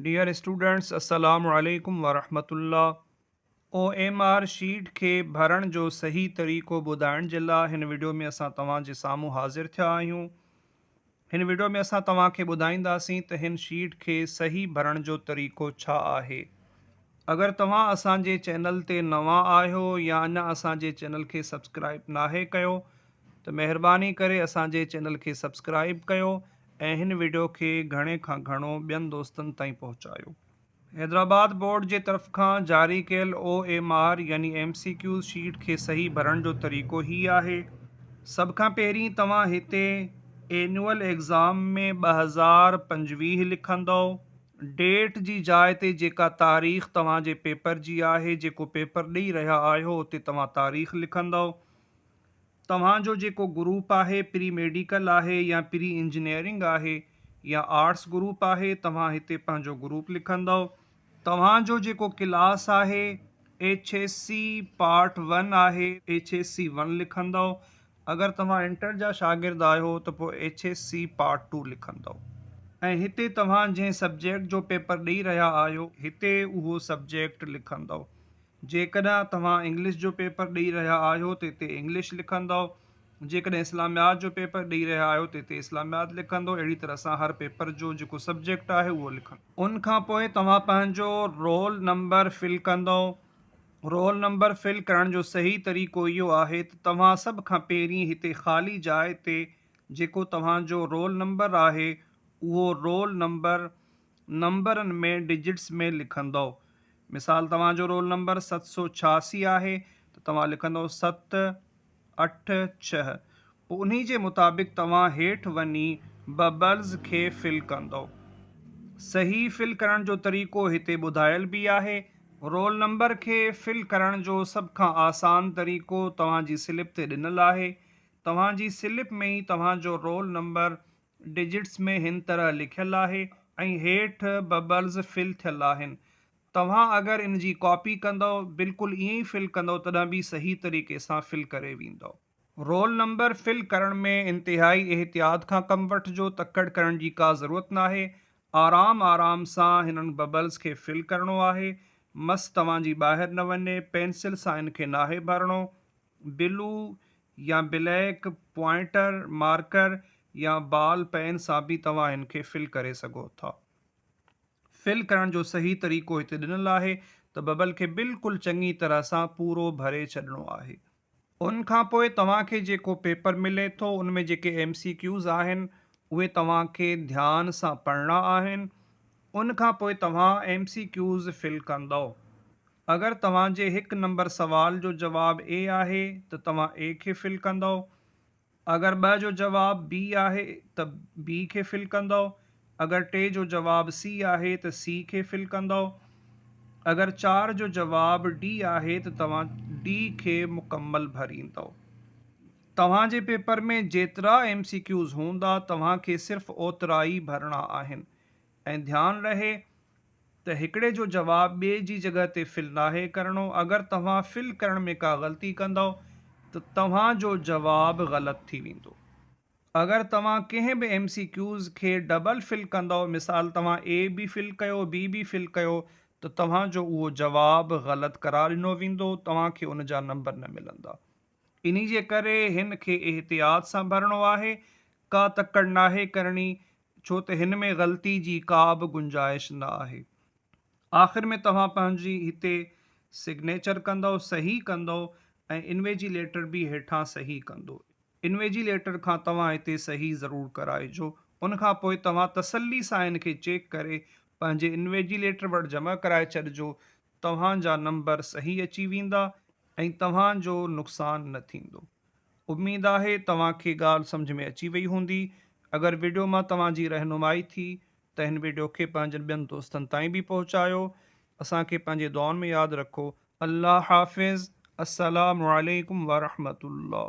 Dear students अस्सलामु अलैकुम वरहमतुल्लाह। OMR sheet खे भरण जो सही तरीक़ो ॿुधाइण जे लाइ हिन वीडियो में असां तव्हांजे साम्हूं हाज़िर थिया आहियूं। हिन वीडियो में असां तव्हांखे ॿुधाईंदासीं त हिन शीट खे सही भरण जो तरीक़ो छा आहे। अगर तव्हां असांजे चैनल ते नवां आहियो या अञा असांजे चैनल खे सब्सक्राइब नाहे कयो त महिरबानी करे असांजे चैनल खे सब्सक्राइब कयो ऐं हिन वीडियो खे घणे खां घणो ॿियनि दोस्तनि ताईं पहुचायो। हैदराबाद बोर्ड जे तरफ़ खां जारी कयल OMR यानी MCQ शीट खे सही भरण जो तरीक़ो ही आहे। सभ खां पहिरीं तव्हां हिते एनुअल एग्ज़ाम में 2025 लिखंदव। डेट जी जाइ ते जेका तारीख़ तव्हांजे पेपर जी आहे, जेको पेपर ॾेई रहिया आहियो उते तव्हां तारीख़ लिखंदव। तव्हांजो जेको ग्रुप आहे, प्री मेडिकल आहे या प्री इंजीनियरिंग आहे या आर्ट्स ग्रुप आहे, तव्हां हिते पंहिंजो ग्रुप लिखंदव। तव्हांजो जेको क्लास आहे HSC पार्ट 1 आहे, HSC 1 लिखंदव। अगर तव्हां इंटर जा शागिर्द आहियो त पोइ HSC पार्ट 2 लिखंदव। ऐं हिते तव्हां जंहिं सब्जेक्ट जो पेपर ॾेई रहिया आहियो हिते उहो सब्जेक्ट लिखंदव। जेकॾहिं तव्हां इंग्लिश जो पेपर ॾेई रहिया आहियो त हिते इंग्लिश लिखंदव। जेकॾहिं इस्लामियात जो पेपर ॾेई रहिया आहियो त हिते इस्लामियात लिखंदव। अहिड़ी तरह सां हर पेपर जो जेको सब्जेक्ट आहे उहो लिखंदव। उन खां पोइ तव्हां पंहिंजो रोल नंबर फिल कंदव। रोल नंबर फिल करण जो सही तरीक़ो इहो आहे त तव्हां सभ खां पहिरीं हिते ख़ाली जाइ ते जेको तव्हांजो रोल नंबर आहे उहो रोल नंबर नंबरनि में डिजिट्स में लिखंदव। मिसाल तव्हांजो रोल नंबर 786 आहे त तव्हां लिखंदव 786। पोइ उन्ही जे मुताबिक़ तव्हां हेठि वञी बबल्स खे फिल कंदव। सही फिल करण जो तरीक़ो हिते ॿुधायल बि आहे। रोल नंबर खे फिल करण जो सभ खां आसान तरीक़ो तव्हांजी स्लिप ते ॾिनल आहे। तव्हांजी स्लिप में ई तव्हांजो रोल नंबर डिजिट्स में हिन तरह लिखियल आहे ऐं हेठि बबल्स फिल थियल आहिनि। तव्हां अगर इन जी कॉपी कंदव, बिल्कुलु ईअं ई फिल कंदव तॾहिं बि सही तरीक़े सां फिल करे वेंदव। रोल नंबर फिल करण में इंतिहाई एहतियात खां कमु वठिजो। तकड़ करण जी का ज़रूरत नाहे। आराम आराम सां हिननि बबल्स खे फिल करणो आहे। मस तव्हांजी ॿाहिरि न वञे। पेंसिल सां इन खे नाहे भरणो। ब्लू या ब्लैक पॉइंटर मार्कर या बॉल पेन सां बि तव्हां हिन खे फिल करे सघो था। फिल करण जो सही तरीक़ो हिते ॾिनल आहे त बबल खे बिल्कुलु चङी तरह सां पूरो भरे छॾिणो आहे। उन खां पोइ तव्हांखे जेको पेपर मिले थो उन में जेके MCQs आहिनि उहे तव्हांखे ध्यान सां पढ़ना आहिनि। उन खां पोइ तव्हां MCQs फिल कंदव। अगर तव्हांजे 1 नंबर सवाल जो जवाब A आहे त तव्हां A खे फिल कंदव। अगर 2 जो जवाब B आहे त B खे फिल कंदव। अगर 3 जो जवाब C आहे त C खे फिल कंदव। अगर 4 जो जवाब D आहे त तव्हां D खे मुकम्मल भरींदव। तव्हांजे पेपर में जेतिरा MCQs हूंदा तव्हांखे सिर्फ़ ओतिरा ई भरणा आहिनि। ऐं ध्यानु रहे त हिकिड़े जो जवाब ॿिए जी जॻह ते फिल नाहे करणो। अगर तव्हां फिल करण में का ग़लती कंदव त तव्हांजो जवाब ग़लति थी वेंदो। अगर तव्हां कंहिं बि MCQs खे डबल फिल कंदव, मिसाल तव्हां A बि फिल कयो B बि फिल कयो त तव्हांजो उहो जवाब ग़लति करार ॾिनो वेंदो। तव्हांखे उन जा नंबर न मिलंदा। इन जे करे हिन खे एहतियात सां भरणो आहे। का तकड़ नाहे करणी, छो त हिन में ग़लती जी का बि गुंजाइश न आहे। आख़िर में तव्हां पंहिंजी हिते सिग्नेचर कंदव, सही कंदव ऐं इन्वेजिलेटर बि हेठां सही कंदो। इन्वेजिलेटर खां तव्हां हिते सही ज़रूरु कराइजो। उन खां पोइ तव्हां तसल्ली सां इन खे चेक करे पंहिंजे इन्वेजिलेटर वटि जमा कराए छॾिजो। तव्हांजा नंबर सही अची वेंदा ऐं तव्हांजो नुक़सानु न थींदो। उमेद आहे तव्हांखे ॻाल्हि सम्झ में अची वई हूंदी। अगर वीडियो मां तव्हांजी रहनुमाई थी त हिन वीडियो खे पंहिंजनि ॿियनि दोस्तनि ताईं बि पहुचायो। असांखे पंहिंजे दुआउनि में यादि रखो। अल्लाह हाफ़िज़। अस्सलामु अलैकुम वरहमतुल्लाह।